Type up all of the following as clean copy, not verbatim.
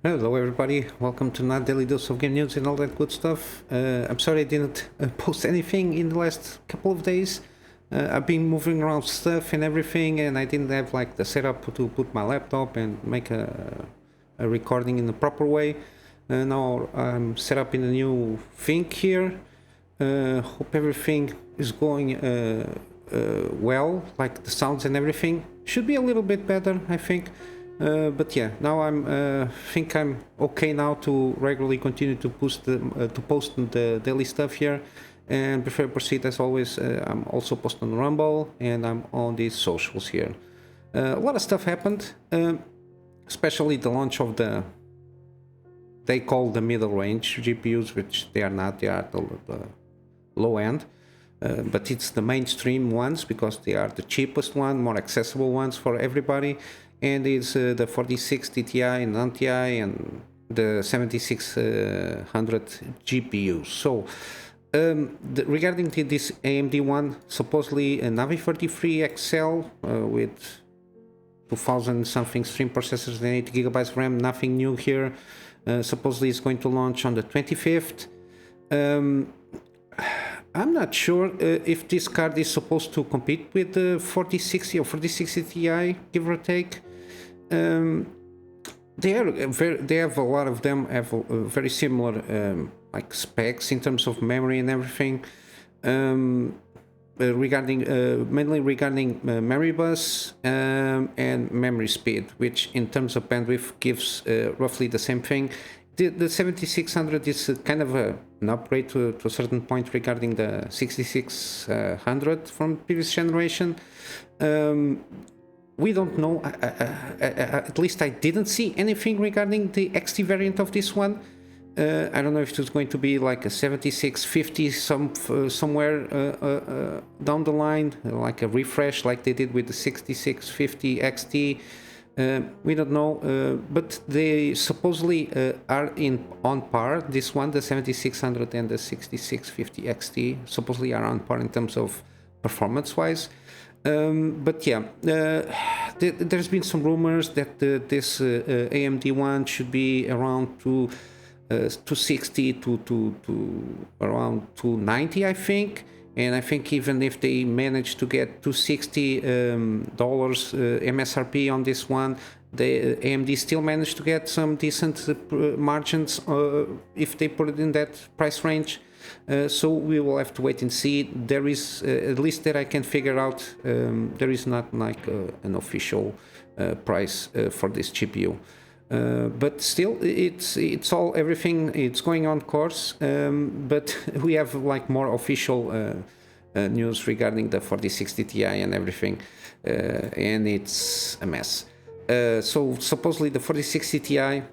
Hello everybody, welcome to another daily dose of game news and all that good stuff. I'm sorry I didn't post anything in the last couple of days. I've been moving around stuff and everything, and I didn't have like the setup to put my laptop and make a recording in the proper way. Now I'm set up in a new thing here. Hope everything is going well, like the sounds and everything. Should be a little bit better, I think. But yeah, now think I'm okay now to regularly continue to post the daily stuff here. And before I proceed, as always, I'm also posting on Rumble and I'm on these socials here. A lot of stuff happened, especially the launch of they call the middle range GPUs, which they are not. They are the low end. But it's the mainstream ones because they are the cheapest one, more accessible ones for everybody. And it's the 4060 Ti and non-Ti and the 7600 GPUs. So regarding this AMD one, supposedly a Navi 33 XL with 2000 something stream processors and 8 GB RAM, nothing new here. Supposedly it's going to launch on the 25th. I'm not sure if this card is supposed to compete with the 4060 or 4060 Ti, give or take. They have a lot of them have very similar like specs in terms of memory and everything. Mainly regarding memory bus and memory speed, which in terms of bandwidth gives roughly the same thing. The 7600 is kind of an upgrade to a certain point regarding the 6600 from previous generation. We don't know, at least I didn't see anything regarding the XT variant of this one. I don't know if it's going to be like a 7650 somewhere down the line, like a refresh like they did with the 6650 XT. We don't know, but they supposedly are on par. This one, the 7600 and the 6650 XT, supposedly are on par in terms of performance-wise. But yeah, there's been some rumors that this AMD one should be around 260 to around 290, I think. And I think even if they manage to get $260 MSRP on this one, the AMD still managed to get some decent margins if they put it in that price range. So we will have to wait and see. There is, at least that I can figure out, there is not like an official price for this GPU. But still, it's all everything. It's going on course. But we have like more official news regarding the 4060 Ti and everything, and it's a mess. So supposedly the 4060 Ti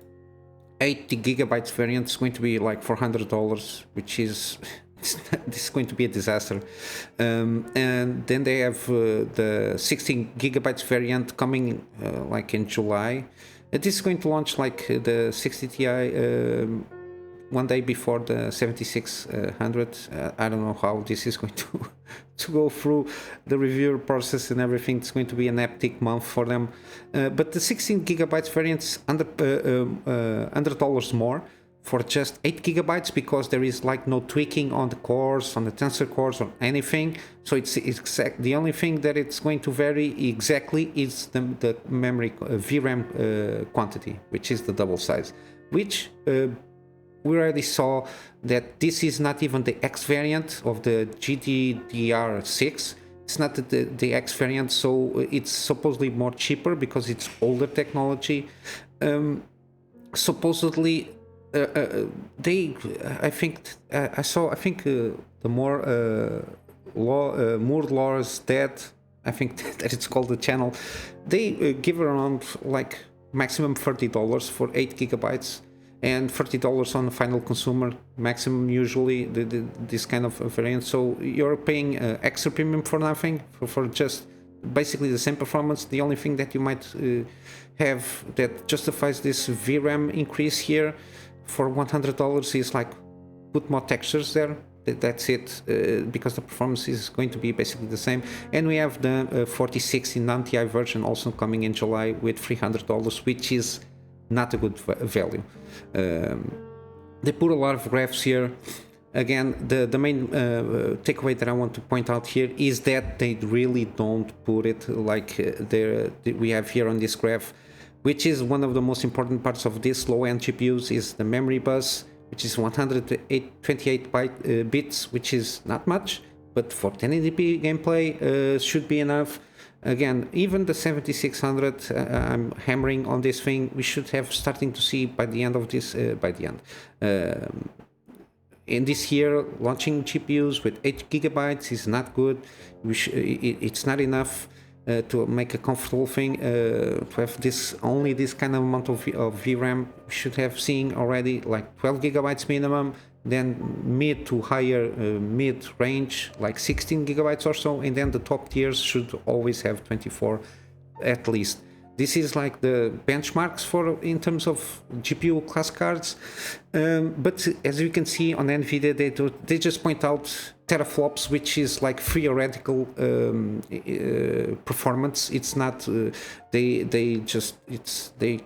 80 gigabytes variant is going to be like $400, which is this is going to be a disaster. And then they have the 16 gigabytes variant coming like in July. This is going to launch like the 60 Ti one day before the 7600. I don't know how this is going to go through the review process and everything. It's going to be an epic month for them. But the 16 gigabytes variant is $100 more for just 8 gigabytes because there is like no tweaking on the cores, on the tensor cores or anything. So it's exact. The only thing that it's going to vary exactly is the memory VRAM quantity, which is the double size, which we already saw that this is not even the X variant of the GDDR6. It's not the X variant, so it's supposedly more cheaper because it's older technology. Supposedly, I think the Moore Law is dead. I think that it's called the channel. They give around like maximum $30 for 8 gigabytes. And $30 on the final consumer maximum, usually this kind of variant. So you're paying extra premium for nothing, for just basically the same performance. The only thing that you might have that justifies this VRAM increase here for $100 is like put more textures there. That's it, because the performance is going to be basically the same. And we have the 4060 non-Ti version also coming in July with $300, which is not a good value. They put a lot of graphs here. Again, the main takeaway that I want to point out here is that they really don't put it like we have here on this graph, which is one of the most important parts of this low-end GPUs, is the memory bus, which is 128 bits, which is not much, but for 1080p gameplay should be enough. Again, even the 7600, I'm hammering on this thing, we should have starting to see by the end of this, in this year, launching GPUs with 8 gigabytes is not good. It's not enough to make a comfortable thing. To have only this kind of amount of VRAM, we should have seen already like 12 gigabytes minimum, then mid to higher mid range, like 16 gigabytes or so, and then the top tiers should always have 24 at least. This is like the benchmarks for in terms of GPU class cards, but as you can see on NVIDIA, they just point out teraflops, which is like theoretical performance. It's not they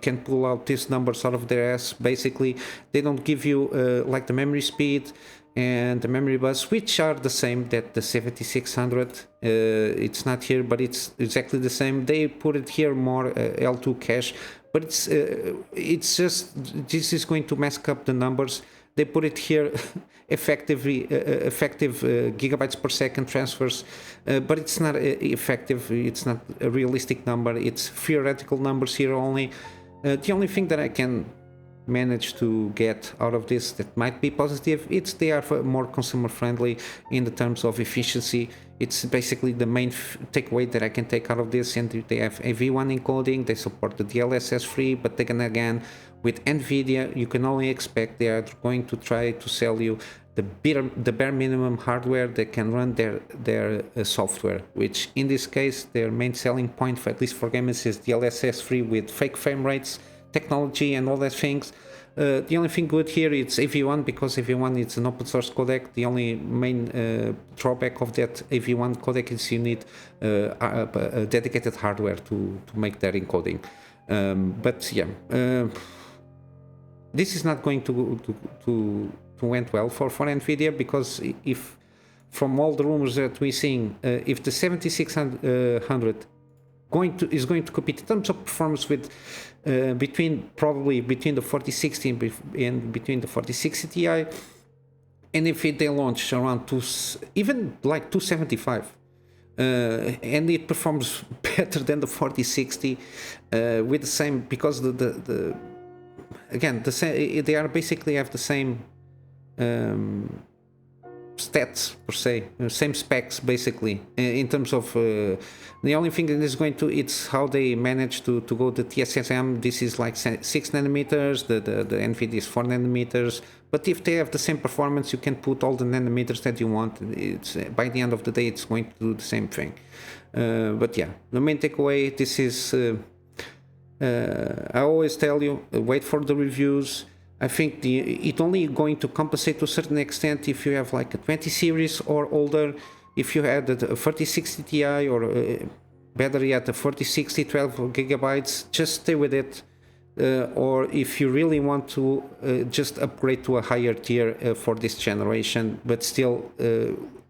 can pull out these numbers out of their ass. Basically, they don't give you like the memory speed and the memory bus, which are the same that the 7600. It's not here, but it's exactly the same. They put it here more L2 cache, but it's just, this is going to mess up the numbers. They put it here effective gigabytes per second transfers, but it's not effective. It's not a realistic number. It's theoretical numbers here only. The only thing that I can manage to get out of this that might be positive, they are more consumer friendly in the terms of efficiency. It's basically the main takeaway that I can take out of this. And they have AV1 encoding, they support the DLSS 3, but again, with NVIDIA, you can only expect they are going to try to sell you the bare minimum hardware that can run their software, which in this case, their main selling point, for, at least for gamers, is DLSS 3 with fake frame rates technology and all that things. The only thing good here is AV1, because AV1 is an open source codec. The only main drawback of that AV1 codec is you need a dedicated hardware to make that encoding. But yeah, this is not going to went well for NVIDIA, because if from all the rumors that we're seeing, if the 7600 is going to compete in terms of performance with between the 4060 and between the 4060 Ti, and if they launch around even like 275, and it performs better than the 4060 with the same, because they are basically have the same stats per se, same specs basically, in terms of the only thing that is going to, it's how they manage to go the TSSM. This is like 6 nanometers, the NVIDIA is 4 nanometers, but if they have the same performance, you can put all the nanometers that you want. It's by the end of the day, it's going to do the same thing. But yeah, the main takeaway, this is I always tell you, wait for the reviews. I think it's only going to compensate to a certain extent if you have like a 20 series or older. If you had a 3060 Ti, or better yet a 4060 12 gigabytes, just stay with it. Or if you really want to just upgrade to a higher tier for this generation, but still,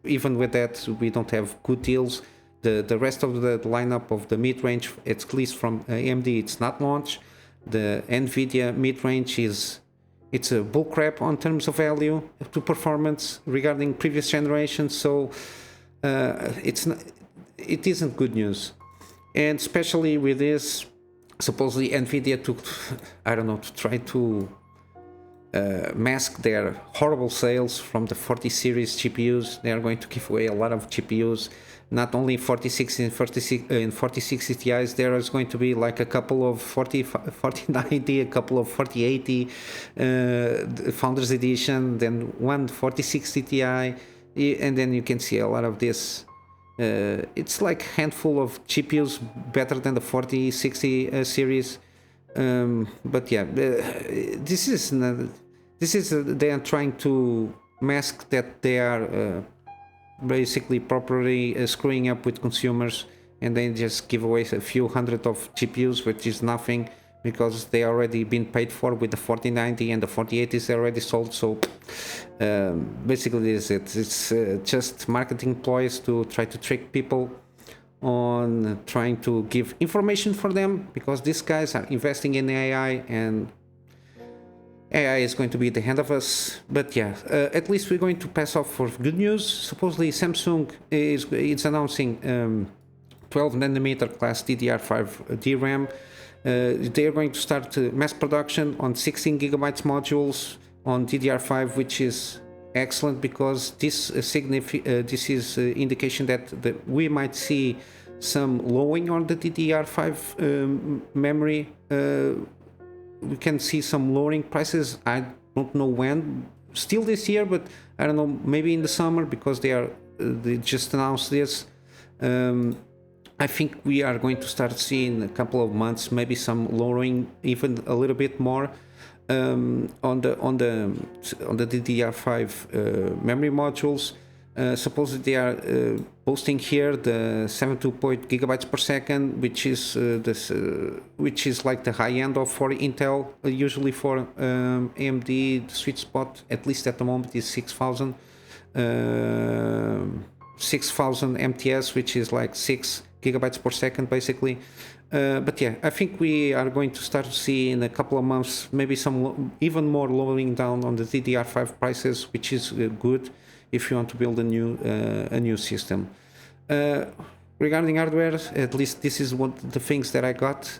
even with that, we don't have good deals. The rest of the lineup of the mid-range, at least from AMD, it's not launched. The NVIDIA mid-range it's a bullcrap on terms of value to performance regarding previous generations, so it isn't good news. And especially with this, supposedly NVIDIA took, I don't know, to try to mask their horrible sales from the 40 series GPUs. They are going to give away a lot of GPUs, not only 4060 and 4060 Ti's. There is going to be like a couple of 4090, a couple of 4080 Founders Edition, then one 4060 Ti, and then you can see a lot of this. It's like a handful of GPUs better than the 4060 series. But yeah, this is they are trying to mask that they are basically properly screwing up with consumers, and they just give away a few hundred of GPUs, which is nothing. because they already been paid for with the 4090 and the 4080 is already sold. So basically this is it. It's just marketing ploys to try to trick people on trying to give information for them, because these guys are investing in AI, and AI is going to be at the hand of us. But yeah, at least we're going to pass off for good news. Supposedly Samsung is announcing 12 nanometer class DDR5 DRAM. They are going to start mass production on 16 gigabytes modules on DDR5, which is excellent, because this is indication that we might see some lowering on the DDR5 memory. We can see some lowering prices. I don't know when, still this year, but I don't know, maybe in the summer, because they just announced this. I think we are going to start seeing a couple of months, maybe some lowering, even a little bit more on the DDR5 memory modules. Supposedly they are posting here the 72 gigabytes per second, which is which is like the high end of for Intel. Usually for AMD, the sweet spot, at least at the moment, is 6,000 MTS, which is like 6 gigabytes per second basically. But yeah, I think we are going to start to see in a couple of months maybe some even more lowering down on the DDR5 prices, which is good if you want to build a new system. Regarding hardware, at least this is what the things that I got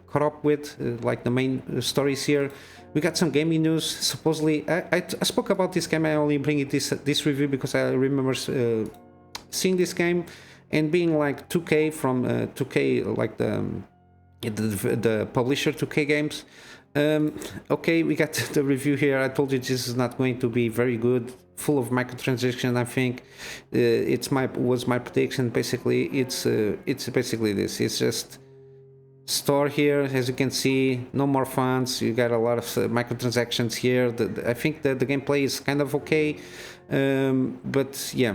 caught up with, like the main stories here. We got some gaming news. Supposedly, I spoke about this game. I only bring it this review because I remember seeing this game and being like 2K from 2K, like the publisher 2K Games. Okay, we got the review here. I told you this is not going to be very good, full of microtransactions. I think was my prediction. Basically, it's basically this. It's just store here, as you can see, no more funds. You got a lot of microtransactions here. I think that the gameplay is kind of okay, but yeah,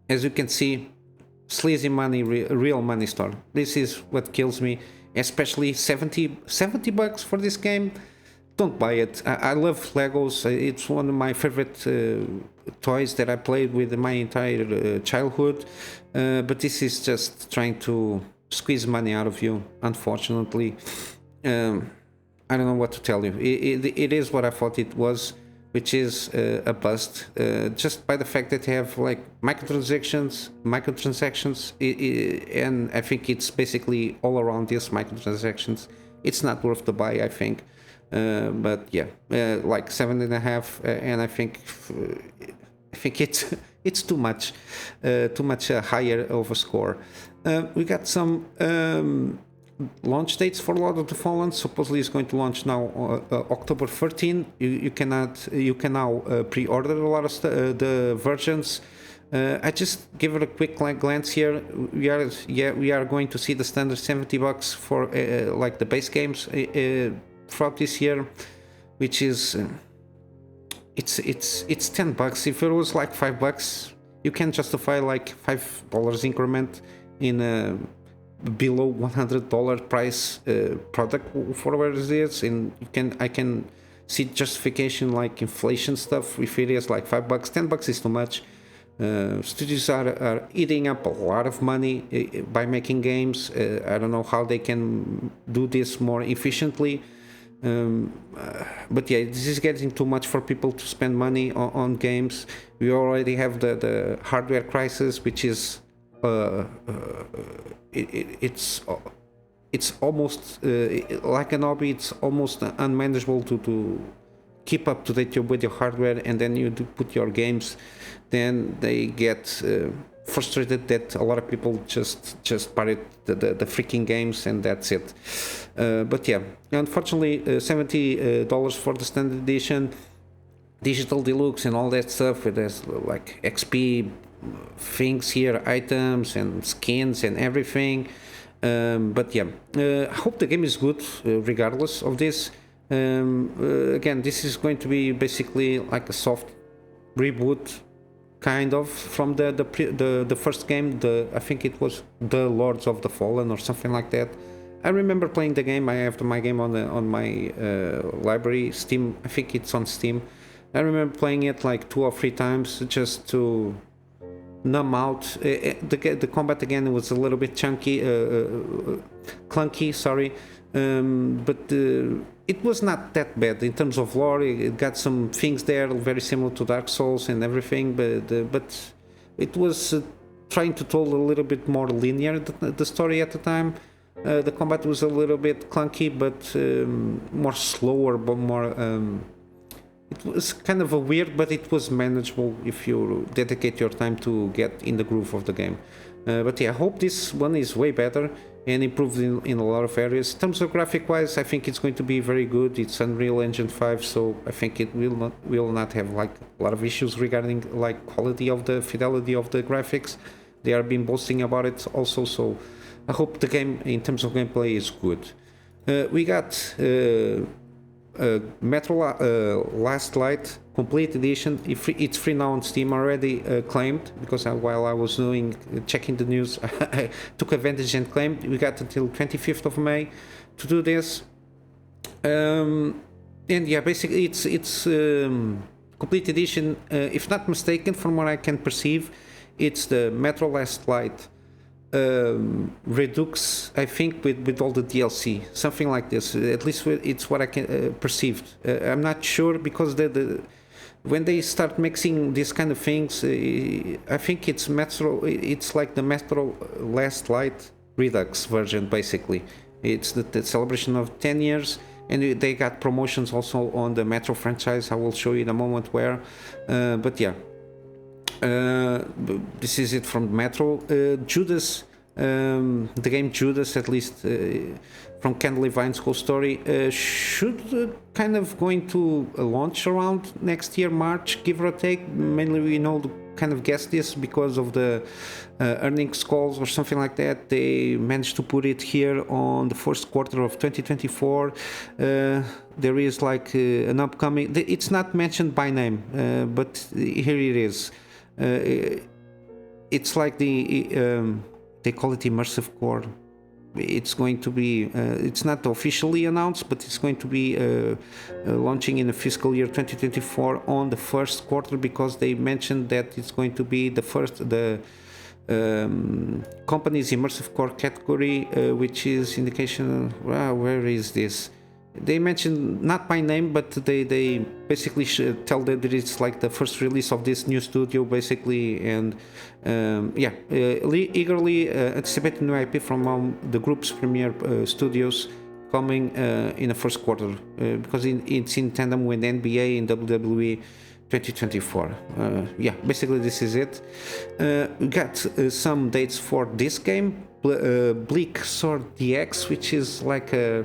as you can see, sleazy money, real money store. This is what kills me, especially 70 bucks for this game. Don't buy it. I love Legos. It's one of my favorite toys that I played with my entire childhood, but this is just trying to squeeze money out of you, unfortunately. I don't know what to tell you. It is what I thought it was, which is a bust, just by the fact that they have like microtransactions, and I think it's basically all around these microtransactions. It's not worth the buy, I think. But yeah, like 7.5, and I think it's too much higher of a score. We got some launch dates for Lord of the Fallen. Supposedly it's going to launch now October 13. You can now pre-order a lot of the versions. I just give it a quick glance here. We are going to see the standard 70 bucks for like the base games throughout this year, which is it's 10 bucks. If it was like 5 bucks, you can justify like $5 increment in a below $100 price product for where it is, and I can see justification like inflation stuff. If it is like 5 bucks, 10 bucks is too much. Studios are eating up a lot of money by making games. I don't know how they can do this more efficiently. But yeah, this is getting too much for people to spend money on games. We already have the hardware crisis, which is it's almost like an hobby. It's almost unmanageable to keep up to date with your hardware, and then you do put your games, then they get frustrated that a lot of people just pirate the freaking games, and that's it. But yeah, unfortunately, $70 for the standard edition, digital deluxe and all that stuff, with this like XP things here, items and skins and everything. But yeah, I hope the game is good regardless of this. Again, this is going to be basically like a soft reboot, kind of, from the first game. I think it was the Lords of the Fallen or something like that. I remember playing the game. I have my game on my library, Steam. I think it's on Steam. I remember playing it like 2 or 3 times just to numb out. The combat again was a little bit clunky, sorry, but it was not that bad in terms of lore. It got some things there very similar to Dark Souls and everything, but it was trying to tell a little bit more linear the story at the time. The combat was a little bit clunky, but more slower, but more it was kind of a weird, but it was manageable if you dedicate your time to get in the groove of the game. But yeah, I hope this one is way better and improved in a lot of areas. In terms of graphic wise, I think it's going to be very good. It's Unreal Engine 5, so I think it will not have like a lot of issues regarding like quality of the fidelity of the graphics. They are been boasting about it also, so I hope the game in terms of gameplay is good. We got Metro Last Light Complete Edition. It's free now on Steam already, claimed, because while I was checking the news, I took advantage and claimed. We got until 25th of May to do this. And yeah, basically it's Complete Edition, if not mistaken, from what I can perceive, it's the Metro Last Light Redux, I think, with all the DLC, something like this. At least it's what I can perceived. I'm not sure, because when they start mixing these kind of things, I think it's Metro. It's like the Metro Last Light Redux version, basically. It's the celebration of 10 years, and they got promotions also on the Metro franchise. I will show you in a moment where. But yeah. This is it from Metro. Judas, the game Judas, at least from Ken Levine's whole story, should kind of going to launch around next year, March, give or take. Mainly we know to kind of guess this because of the earnings calls or something like that. They managed to put it here on the first quarter of 2024. There is like an upcoming, it's not mentioned by name, but here it is. It's like they call it immersive core. It's going to be it's not officially announced, but it's going to be launching in the fiscal year 2024 on the first quarter, because they mentioned that it's going to be the company's immersive core category, which is indication. Where is this? They mentioned not by name, but they basically should tell that it's like the first release of this new studio, basically, and yeah, eagerly anticipating new IP from the group's premier studios coming in the first quarter, because it's in tandem with NBA and WWE 2024. Yeah, basically this is it. We got some dates for this game, Bleak Sword DX, which is like a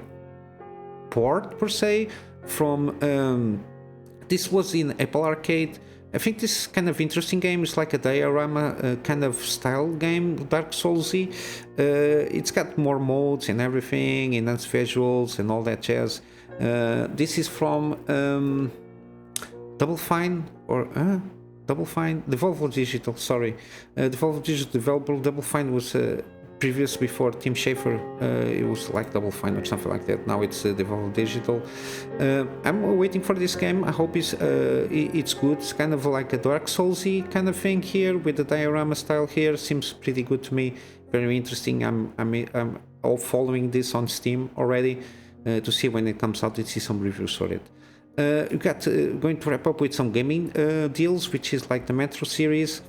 port per se from this was in Apple Arcade. I think this is kind of interesting game. It's like a diorama kind of style game, Dark Soulsy. It's got more modes and everything, enhanced visuals and all that jazz. This is from Double Fine Devolver Digital, sorry. Devolver Digital developer. Double Fine was previous, before Tim Schafer, it was like Double Fine or something like that. Now it's Devolver Digital. I'm waiting for this game. I hope it's good. It's kind of like a Dark Soulsy kind of thing here, with the diorama style here. Seems pretty good to me. Very interesting. I'm all following this on Steam already to see when it comes out. To see some reviews for it. We got going to wrap up with some gaming deals, which is like the Metro series.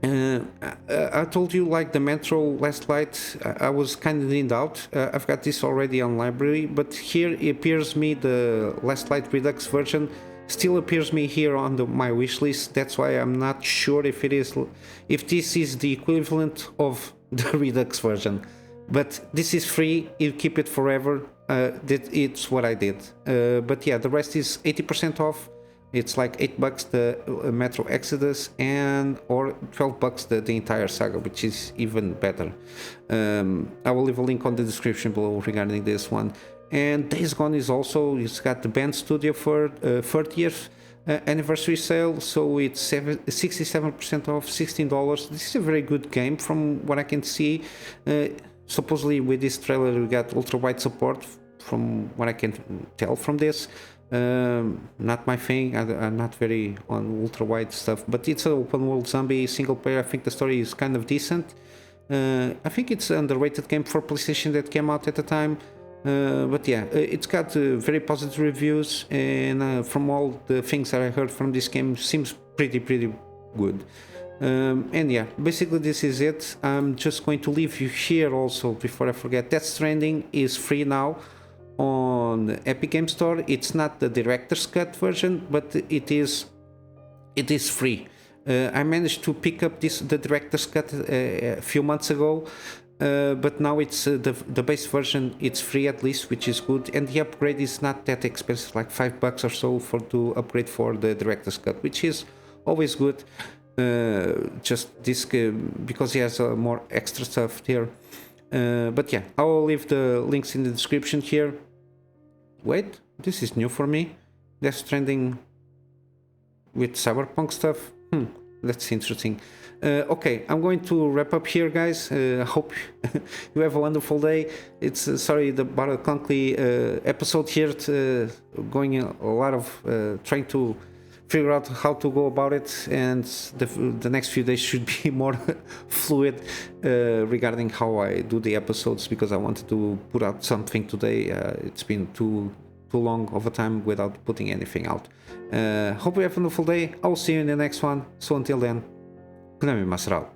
I told you, like the Metro Last Light, I was kind of in doubt. I've got this already on library, but here it appears me the Last Light Redux version still appears me here on my wish list. That's why I'm not sure if this is the equivalent of the Redux version. But this is free. You keep it forever. It's what I did. But yeah, the rest is 80% off. It's like $8 the Metro Exodus, or $12 the entire saga, which is even better. I will leave a link on the description below regarding this one. And Days Gone is also, it's got the Band Studio for 30th anniversary sale, so it's 67% off, $16. This is a very good game from what I can see. supposedly with this trailer we got ultra wide support, from what I can tell from this. Not my thing. I'm not very on ultra wide stuff, but it's an open world zombie single player. I think the story is kind of decent. I think it's an underrated game for PlayStation that came out at the time. But yeah, it's got very positive reviews, and from all the things that I heard from this game, seems pretty good. And yeah, basically this is it. I'm just going to leave you here also before I forget. Death Stranding is free now on the Epic Game Store. It's not the director's cut version, but it is free. I managed to pick up the director's cut a few months ago, but now it's the base version. It's free at least, which is good, and the upgrade is not that expensive, like $5 or so to upgrade for the director's cut, which is always good. Just this because he has more extra stuff here. But yeah, I will leave the links in the description here. Wait, this is new for me. Death Stranding with cyberpunk stuff. That's interesting. Okay, I'm going to wrap up here, guys. Hope you have a wonderful day. It's sorry about a clunky episode here. Going a lot of trying to figure out how to go about it, and the next few days should be more fluid regarding how I do the episodes, because I wanted to put out something today. It's been too long of a time without putting anything out. Hope you have a wonderful day. I'll see you in the next one. So until then, Kunamy Master out.